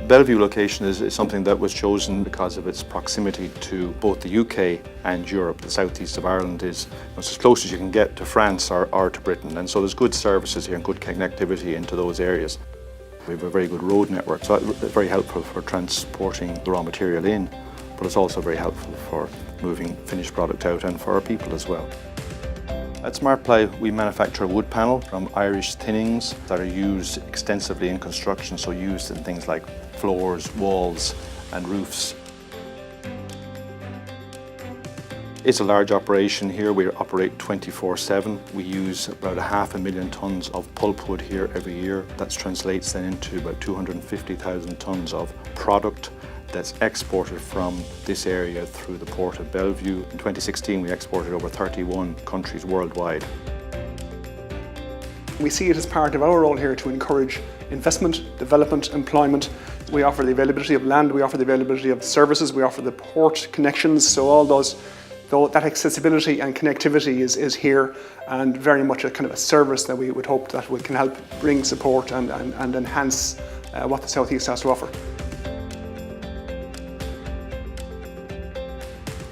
Bellevue location is something that was chosen because of its proximity to both the UK and Europe. The southeast of Ireland is as close as you can get to France or to Britain, and so there's good services here and good connectivity into those areas. We have a very good road network, so it's very helpful for transporting the raw material in, but it's also very helpful for moving finished product out and for our people as well. At SmartPly, we manufacture a wood panel from Irish thinnings that are used extensively in construction, so used in things like floors, walls and roofs. It's a large operation here. We operate 24/7. We use about 500,000 tonnes of pulpwood here every year. That translates then into about 250,000 tonnes of product that's exported from this area through the port of Bellevue. In 2016, we exported over 31 countries worldwide. We see it as part of our role here to encourage investment, development, employment. We offer the availability of land, we offer the availability of services, we offer the port connections, so all those, that accessibility and connectivity is here, and very much a kind of a service that we would hope that we can help bring support and enhance what the South East has to offer.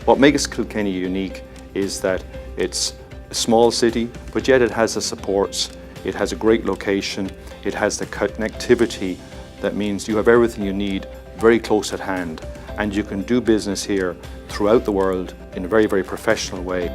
What makes Kilkenny unique is that it's a small city, but yet it has the supports. It has a great location. It has the connectivity that means you have everything you need very close at hand, and you can do business here throughout the world in a very, very professional way.